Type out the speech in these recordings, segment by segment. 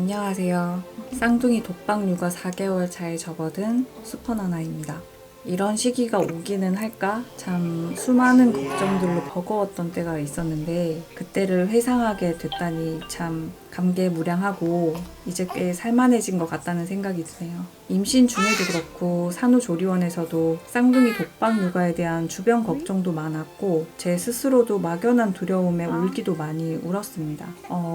안녕하세요. 쌍둥이 독박 육아 4개월 차에 접어든 슈퍼나나입니다. 이런 시기가 오기는 할까? 참 수많은 걱정들로 버거웠던 때가 있었는데 그때를 회상하게 됐다니 참 감개무량하고 이제 꽤 살만해진 것 같다는 생각이 드네요. 임신 중에도 그렇고 산후조리원에서도 쌍둥이 독박 육아에 대한 주변 걱정도 많았고 제 스스로도 막연한 두려움에 울기도 많이 울었습니다.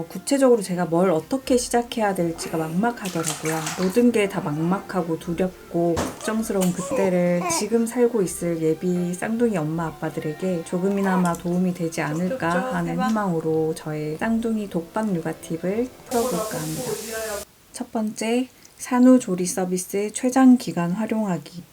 구체적으로 제가 뭘 어떻게 시작해야 될지가 막막하더라고요. 모든 게 다 막막하고 두렵고 걱정스러운 그때를 지금 살고 있을 예비 쌍둥이 엄마 아빠들에게 조금이나마 도움이 되지 않을까 하는 희망으로 저의 쌍둥이 독박 육아 팁을 풀어볼까 합니다. 첫 번째, 산후조리 서비스 최장 기간 활용하기.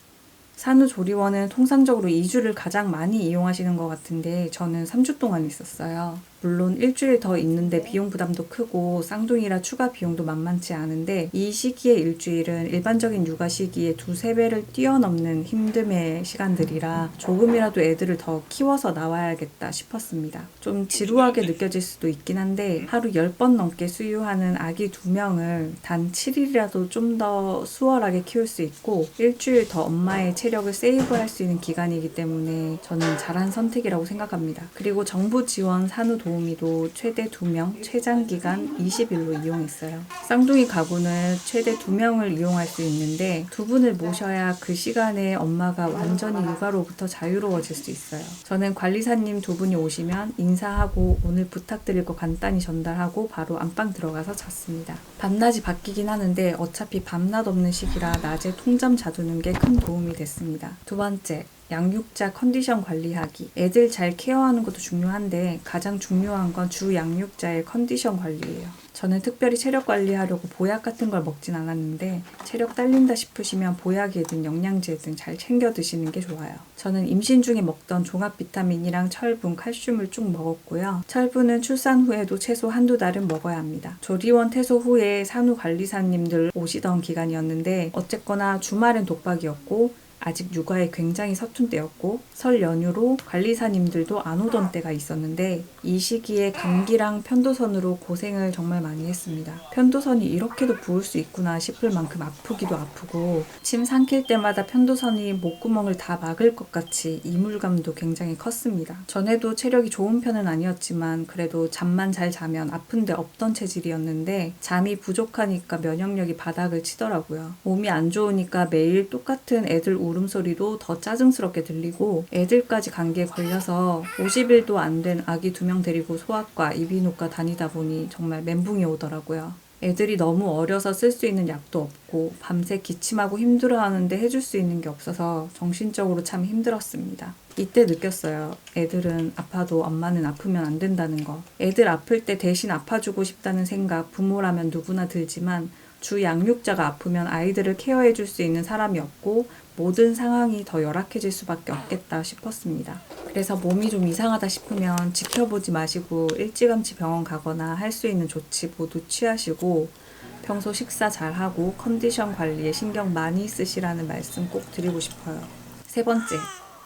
산후조리원은 통상적으로 2주를 가장 많이 이용하시는 것 같은데 저는 3주 동안 있었어요. 물론 일주일 더 있는데 비용 부담도 크고 쌍둥이라 추가 비용도 만만치 않은데 이 시기의 일주일은 일반적인 육아 시기의 2~3배를 뛰어넘는 힘듦의 시간들이라 조금이라도 애들을 더 키워서 나와야겠다 싶었습니다. 좀 지루하게 느껴질 수도 있긴 한데 하루 10번 넘게 수유하는 아기 2명을 단 7일이라도 좀 더 수월하게 키울 수 있고 일주일 더 엄마의 체력을 세이브할 수 있는 기간이기 때문에 저는 잘한 선택이라고 생각합니다. 그리고 정부 지원 산후 도우미도 최대 2명, 최장기간 20일로 이용했어요. 쌍둥이 가구는 최대 2명을 이용할 수 있는데 2분을 모셔야 그 시간에 엄마가 완전히 육아로부터 자유로워질 수 있어요. 저는 관리사님 2분이 오시면 인사하고 오늘 부탁드릴 거 간단히 전달하고 바로 안방 들어가서 잤습니다. 밤낮이 바뀌긴 하는데 어차피 밤낮 없는 시기라 낮에 통잠 자두는 게 큰 도움이 됐습니다. 두 번째, 양육자 컨디션 관리하기. 애들 잘 케어하는 것도 중요한데 가장 중요한 건 주 양육자의 컨디션 관리예요. 저는 특별히 체력 관리하려고 보약 같은 걸 먹진 않았는데 체력 딸린다 싶으시면 보약이든 영양제든 잘 챙겨 드시는 게 좋아요. 저는 임신 중에 먹던 종합 비타민이랑 철분, 칼슘을 쭉 먹었고요. 철분은 출산 후에도 최소 1~2달은 먹어야 합니다. 조리원 퇴소 후에 산후관리사님들 오시던 기간이었는데 어쨌거나 주말은 독박이었고 아직 육아에 굉장히 서툰 때였고 설 연휴로 관리사님들도 안 오던 때가 있었는데 이 시기에 감기랑 편도선으로 고생을 정말 많이 했습니다. 편도선이 이렇게도 부을 수 있구나 싶을 만큼 아프기도 아프고 침 삼킬 때마다 편도선이 목구멍을 다 막을 것 같이 이물감도 굉장히 컸습니다. 전에도 체력이 좋은 편은 아니었지만 그래도 잠만 잘 자면 아픈 데 없던 체질이었는데 잠이 부족하니까 면역력이 바닥을 치더라고요. 몸이 안 좋으니까 매일 똑같은 애들 울음소리도 더 짜증스럽게 들리고 애들까지 감기에 걸려서 50일도 안 된 아기 2명 데리고 소아과, 이비인후과 다니다 보니 정말 멘붕이 오더라고요. 애들이 너무 어려서 쓸 수 있는 약도 없고 밤새 기침하고 힘들어하는데 해줄 수 있는 게 없어서 정신적으로 참 힘들었습니다. 이때 느꼈어요. 애들은 아파도 엄마는 아프면 안 된다는 거. 애들 아플 때 대신 아파주고 싶다는 생각 부모라면 누구나 들지만 주 양육자가 아프면 아이들을 케어해줄 수 있는 사람이 없고 모든 상황이 더 열악해질 수밖에 없겠다 싶었습니다. 그래서 몸이 좀 이상하다 싶으면 지켜보지 마시고 일찌감치 병원 가거나 할 수 있는 조치 모두 취하시고 평소 식사 잘하고 컨디션 관리에 신경 많이 쓰시라는 말씀 꼭 드리고 싶어요. 세 번째,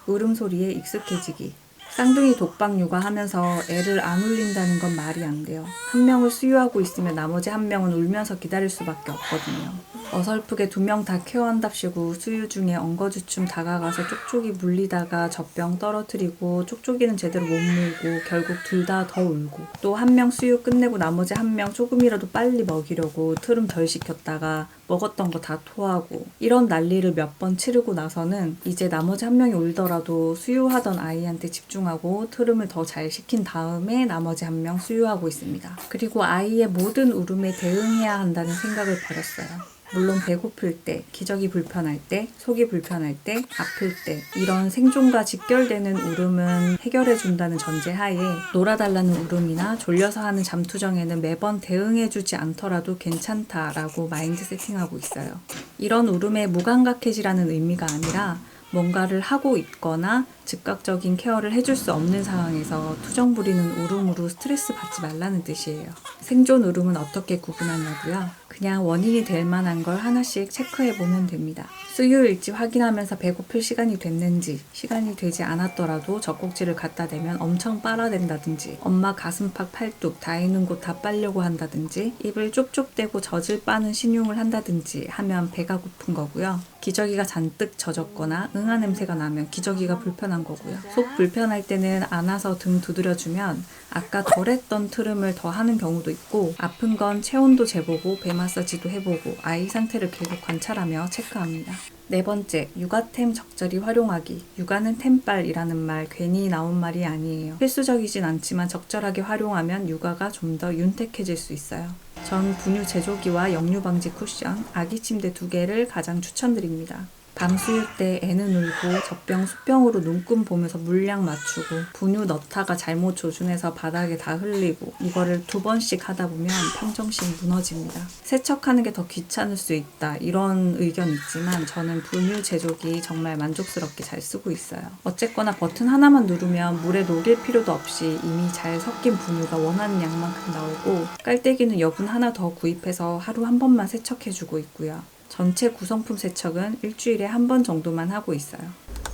울음소리에 익숙해지기. 쌍둥이 독박 육아하면서 애를 안 울린다는 건 말이 안 돼요. 한 명을 수유하고 있으면 나머지 한 명은 울면서 기다릴 수밖에 없거든요. 어설프게 2명 다 케어한답시고 수유 중에 엉거주춤 다가가서 쪽쪽이 물리다가 젖병 떨어뜨리고 쪽쪽이는 제대로 못 물고 결국 둘 다 더 울고 또 한 명 수유 끝내고 나머지 한 명 조금이라도 빨리 먹이려고 트름 덜 시켰다가 먹었던 거 다 토하고 이런 난리를 몇 번 치르고 나서는 이제 나머지 한 명이 울더라도 수유하던 아이한테 집중하고 트름을 더 잘 시킨 다음에 나머지 한 명 수유하고 있습니다. 그리고 아이의 모든 울음에 대응해야 한다는 생각을 버렸어요. 물론 배고플 때, 기저귀 불편할 때, 속이 불편할 때, 아플 때 이런 생존과 직결되는 울음은 해결해준다는 전제하에 놀아달라는 울음이나 졸려서 하는 잠투정에는 매번 대응해주지 않더라도 괜찮다라고 마인드 세팅하고 있어요. 이런 울음에 무감각해지라는 의미가 아니라 뭔가를 하고 있거나 즉각적인 케어를 해줄 수 없는 상황에서 투정 부리는 울음으로 스트레스 받지 말라는 뜻이에요. 생존 울음은 어떻게 구분하냐고요? 그냥 원인이 될 만한 걸 하나씩 체크해보면 됩니다. 수유일지 확인하면서 배고플 시간이 됐는지, 시간이 되지 않았더라도 젖꼭지를 갖다 대면 엄청 빨아댄다든지, 엄마 가슴팍 팔뚝 다 있는 곳 다 빨려고 한다든지, 입을 쪽쪽 대고 젖을 빠는 신용을 한다든지 하면 배가 고픈 거고요. 기저귀가 잔뜩 젖었거나 응아 냄새가 나면 기저귀가 불편한 거고요. 속 불편할 때는 안아서 등 두드려주면 아까 덜했던 트름을 더 하는 경우도 있고, 아픈 건 체온도 재보고 배 마사지도 해보고 아이 상태를 계속 관찰하며 체크합니다. 네 번째, 육아템 적절히 활용하기. 육아는 템빨이라는 말 괜히 나온 말이 아니에요. 필수적이진 않지만 적절하게 활용하면 육아가 좀 더 윤택해질 수 있어요. 전 분유 제조기와 역류 방지 쿠션, 아기 침대 2개를 가장 추천드립니다. 밤 수유 때 애는 울고 젖병 수병으로 눈금 보면서 물량 맞추고 분유 넣다가 잘못 조준해서 바닥에 다 흘리고 이거를 2번씩 하다 보면 평정심 무너집니다. 세척하는 게 더 귀찮을 수 있다 이런 의견 있지만 저는 분유 제조기 정말 만족스럽게 잘 쓰고 있어요. 어쨌거나 버튼 하나만 누르면 물에 녹일 필요도 없이 이미 잘 섞인 분유가 원하는 양만큼 나오고, 깔때기는 여분 하나 더 구입해서 하루 한 번만 세척해주고 있고요. 전체 구성품 세척은 일주일에 한 번 정도만 하고 있어요.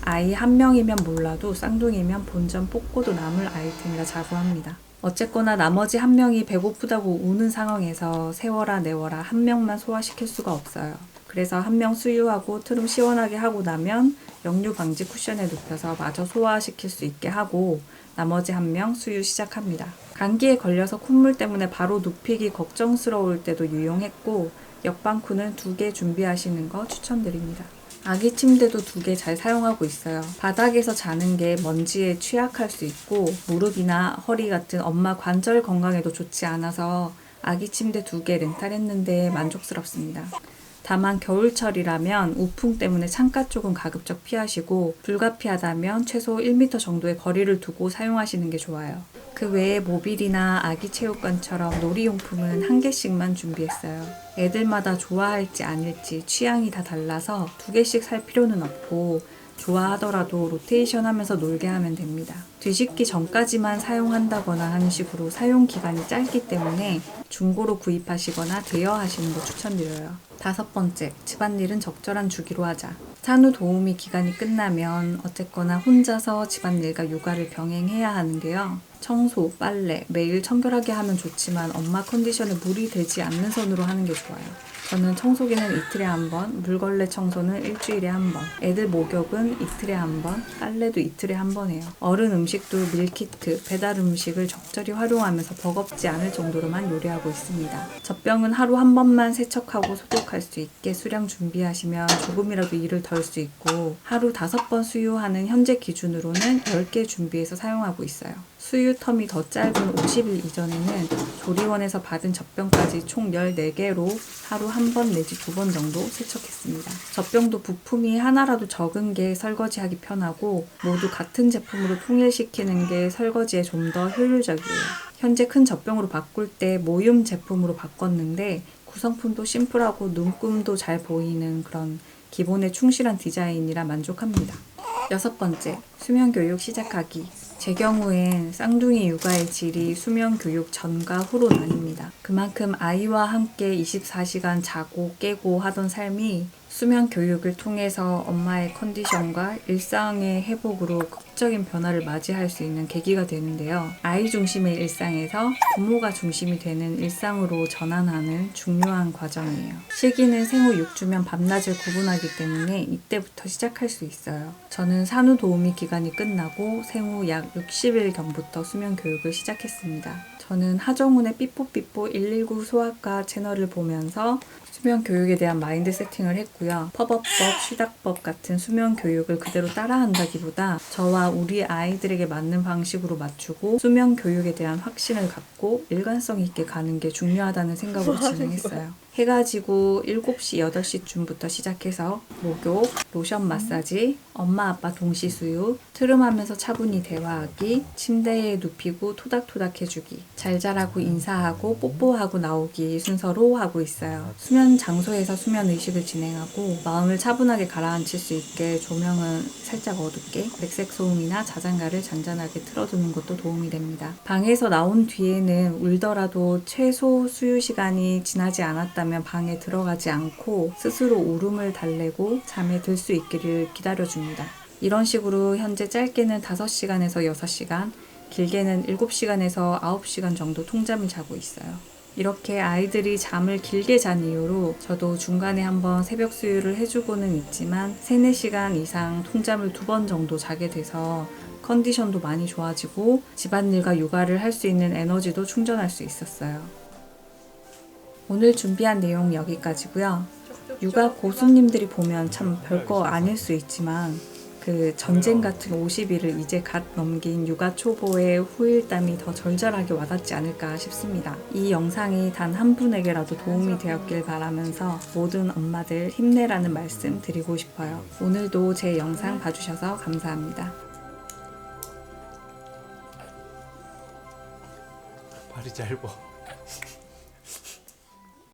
아이 한 명이면 몰라도 쌍둥이면 본전 뽑고도 남을 아이템이라 자부합니다. 어쨌거나 나머지 한 명이 배고프다고 우는 상황에서 세워라 내워라 한 명만 소화시킬 수가 없어요. 그래서 한 명 수유하고 트름 시원하게 하고 나면 역류 방지 쿠션에 눕혀서 마저 소화시킬 수 있게 하고 나머지 한 명 수유 시작합니다. 감기에 걸려서 콧물 때문에 바로 눕히기 걱정스러울 때도 유용했고, 역방쿠는 2개 준비하시는 거 추천드립니다. 아기 침대도 2개 잘 사용하고 있어요. 바닥에서 자는 게 먼지에 취약할 수 있고 무릎이나 허리 같은 엄마 관절 건강에도 좋지 않아서 아기 침대 2개 렌탈했는데 만족스럽습니다. 다만 겨울철이라면 우풍 때문에 창가 쪽은 가급적 피하시고, 불가피하다면 최소 1m 정도의 거리를 두고 사용하시는 게 좋아요. 그 외에 모빌이나 아기 체육관처럼 놀이용품은 1개씩만 준비했어요. 애들마다 좋아할지 아닐지 취향이 다 달라서 2개씩 살 필요는 없고, 좋아하더라도 로테이션 하면서 놀게 하면 됩니다. 뒤집기 전까지만 사용한다거나 하는 식으로 사용 기간이 짧기 때문에 중고로 구입하시거나 대여하시는 거 추천드려요. 5번째, 집안일은 적절한 주기로 하자. 산후 도우미 기간이 끝나면 어쨌거나 혼자서 집안일과 육아를 병행해야 하는데요. 청소, 빨래 매일 청결하게 하면 좋지만 엄마 컨디션에 무리 되지 않는 선으로 하는 게 좋아요. 저는 청소기는 이틀에 한 번, 물걸레 청소는 일주일에 한 번, 애들 목욕은 이틀에 한 번, 빨래도 이틀에 한 번 해요. 어른 음식도 밀키트, 배달 음식을 적절히 활용하면서 버겁지 않을 정도로만 요리하고 있습니다. 젖병은 하루 한 번만 세척하고 소독할 수 있게 수량 준비하시면 조금이라도 일을 덜 수 있고, 하루 5번 수유하는 현재 기준으로는 10개 준비해서 사용하고 있어요. 수유 텀이 더 짧은 50일 이전에는 조리원에서 받은 젖병까지 총 14개로 하루 한 번 내지 2번 정도 세척했습니다. 젖병도 부품이 하나라도 적은 게 설거지하기 편하고 모두 같은 제품으로 통일시키는 게 설거지에 좀 더 효율적이에요. 현재 큰 젖병으로 바꿀 때 모듈 제품으로 바꿨는데 구성품도 심플하고 눈금도 잘 보이는 그런 기본에 충실한 디자인이라 만족합니다. 6번째, 수면교육 시작하기. 제 경우엔 쌍둥이 육아의 질이 수면교육 전과 후로 나뉩니다. 그만큼 아이와 함께 24시간 자고 깨고 하던 삶이 수면교육을 통해서 엄마의 컨디션과 일상의 회복으로 극적인 변화를 맞이할 수 있는 계기가 되는데요. 아이 중심의 일상에서 부모가 중심이 되는 일상으로 전환하는 중요한 과정이에요. 시기는 생후 6주면 밤낮을 구분하기 때문에 이때부터 시작할 수 있어요. 저는 산후도우미 기간이 끝나고 생후 약 60일경부터 수면교육을 시작했습니다. 저는 하정운의 삐뽀삐뽀 119 소아과 채널을 보면서 수면 교육에 대한 마인드 세팅을 했고요. 팝업법, 쉬닥법 같은 수면 교육을 그대로 따라한다기보다 저와 우리 아이들에게 맞는 방식으로 맞추고 수면 교육에 대한 확신을 갖고 일관성 있게 가는 게 중요하다는 생각으로 진행했어요. 해가 지고 7시, 8시쯤부터 시작해서 목욕, 로션 마사지, 엄마 아빠 동시 수유, 트름하면서 차분히 대화하기, 침대에 눕히고 토닥토닥 해주기, 잘 자라고 인사하고 뽀뽀하고 나오기 순서로 하고 있어요. 수면 장소에서 수면 의식을 진행하고 마음을 차분하게 가라앉힐 수 있게 조명은 살짝 어둡게 백색 소음이나 자장가를 잔잔하게 틀어두는 것도 도움이 됩니다. 방에서 나온 뒤에는 울더라도 최소 수유 시간이 지나지 않았다면 방에 들어가지 않고 스스로 울음을 달래고 잠에 들 수 있기를 기다려줍니다. 이런 식으로 현재 짧게는 5시간에서 6시간, 길게는 7시간에서 9시간 정도 통잠을 자고 있어요. 이렇게 아이들이 잠을 길게 잔 이후로 저도 중간에 한번 새벽 수유를 해주고는 있지만 3-4시간 이상 통잠을 2번 정도 자게 돼서 컨디션도 많이 좋아지고 집안일과 육아를 할 수 있는 에너지도 충전할 수 있었어요. 오늘 준비한 내용 여기까지고요. 육아 고수님들이 보면 참 별거 아닐 수 있지만 그 전쟁 같은 50일을 이제 갓 넘긴 육아 초보의 후일담이 더 절절하게 와닿지 않을까 싶습니다. 이 영상이 단 한 분에게라도 도움이 되었길 바라면서 모든 엄마들 힘내라는 말씀 드리고 싶어요. 오늘도 제 영상 봐주셔서 감사합니다. 발이 짧아.